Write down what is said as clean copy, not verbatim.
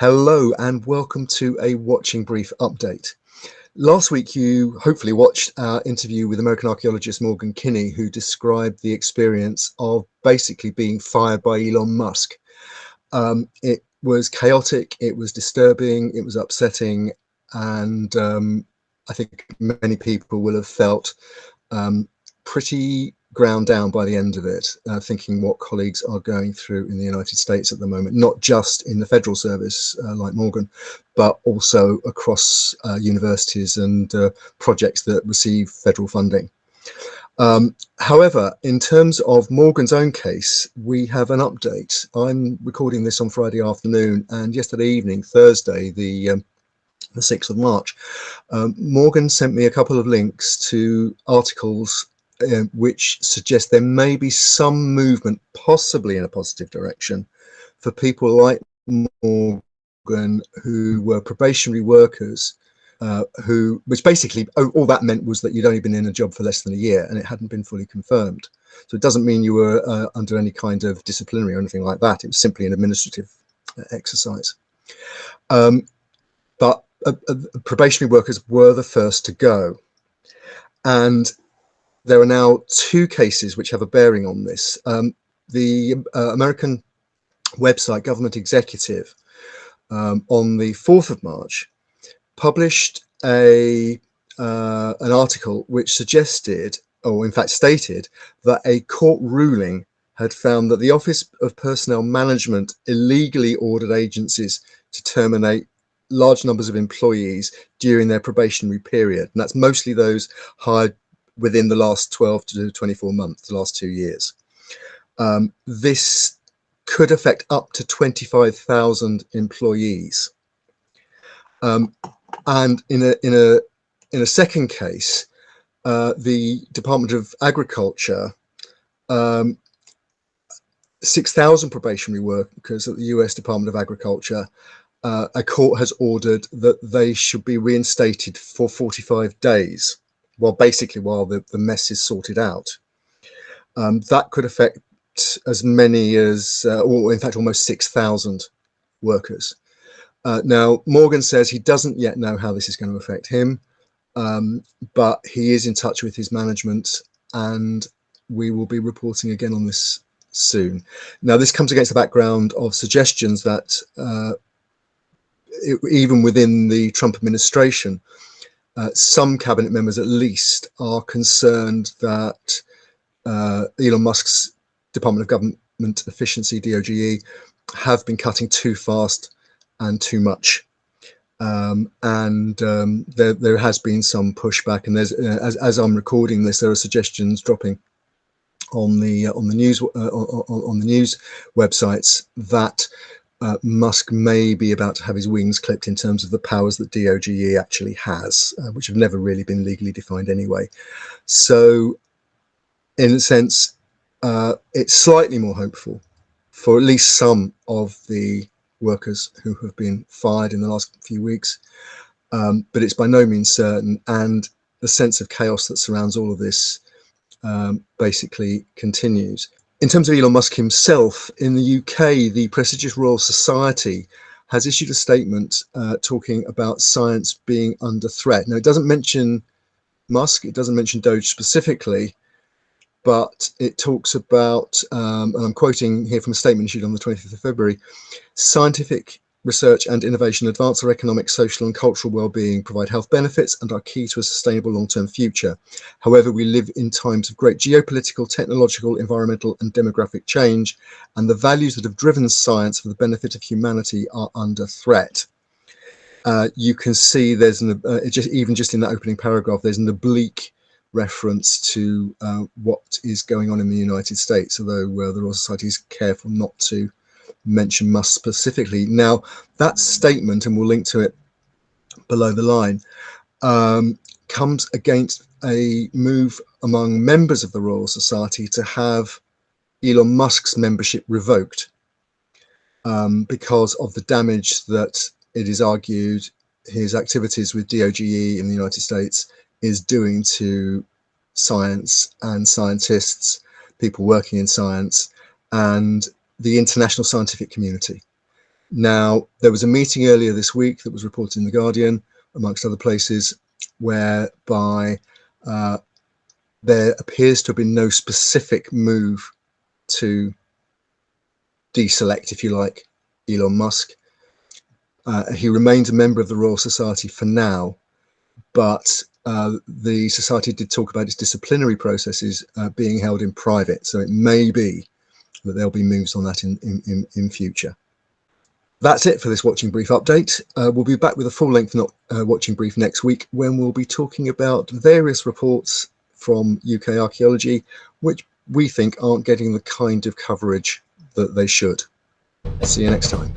Hello and welcome to a Watching Brief update. Last week you hopefully watched our interview with American archaeologist Morgan Kinney, who described the experience of basically being fired by Elon Musk. It was chaotic, it was disturbing, it was upsetting, and I think many people will have felt pretty ground down by the end of it, thinking what colleagues are going through in the United States at the moment, not just in the federal service like Morgan, but also across universities and projects that receive federal funding. However, in terms of Morgan's own case, we have an update. I'm recording this on Friday afternoon, and yesterday evening, Thursday, the 6th of March, Morgan sent me a couple of links to articles which suggest there may be some movement, possibly in a positive direction, for people like Morgan who were probationary workers, which basically all that meant was that you'd only been in a job for less than a year and it hadn't been fully confirmed. So it doesn't mean you were under any kind of disciplinary or anything like that. It was simply an administrative exercise. But probationary workers were the first to go. And there are now two cases which have a bearing on this. The American website Government Executive on the 4th of March published an article which suggested, or in fact stated, that a court ruling had found that the Office of Personnel Management illegally ordered agencies to terminate large numbers of employees during their probationary period. And that's mostly those hired within the last 12 to 24 months, the last 2 years. This could affect up to 25,000 employees. And in a second case, the Department of Agriculture, 6,000 probationary workers at the US Department of Agriculture, a court has ordered that they should be reinstated for 45 days, while the mess is sorted out. That could affect as many as, or in fact, almost 6,000 workers. Now, Morgan says he doesn't yet know how this is going to affect him, but he is in touch with his management, and we will be reporting again on this soon. Now, this comes against the background of suggestions that even within the Trump administration, some cabinet members at least are concerned that Elon Musk's Department of Government Efficiency, DOGE, have been cutting too fast and too much. There has been some pushback, and there's as I'm recording this, there are suggestions dropping on the news websites that Musk may be about to have his wings clipped in terms of the powers that DOGE actually has, which have never really been legally defined anyway. So in a sense, it's slightly more hopeful for at least some of the workers who have been fired in the last few weeks, but it's by no means certain, and the sense of chaos that surrounds all of this basically continues. In terms of Elon Musk himself, in the UK, the prestigious Royal Society has issued a statement talking about science being under threat. Now, it doesn't mention Musk, it doesn't mention DOGE specifically, but it talks about, and I'm quoting here from a statement issued on the 25th of February, scientific research and innovation advance our economic, social and cultural well-being, provide health benefits, and are key to a sustainable long-term future. However, we live in times of great geopolitical, technological, environmental and demographic change, and the values that have driven science for the benefit of humanity are under threat. You can see there's even just in that opening paragraph, there's an oblique reference to what is going on in the United States, although the Royal Society is careful not to mention Musk specifically. Now, that statement, and we'll link to it below the line, comes against a move among members of the Royal Society to have Elon Musk's membership revoked because of the damage that it is argued his activities with DOGE in the United States is doing to science and scientists, people working in science, and the international scientific community. Now, there was a meeting earlier this week that was reported in The Guardian, amongst other places, whereby there appears to have been no specific move to deselect, if you like, Elon Musk. He remains a member of the Royal Society for now, but the Society did talk about its disciplinary processes being held in private, so it may be that there'll be moves on that in future. That's it for this Watching Brief update. We'll be back with a full-length Watching Brief next week, when we'll be talking about various reports from UK archaeology, which we think aren't getting the kind of coverage that they should. See you next time.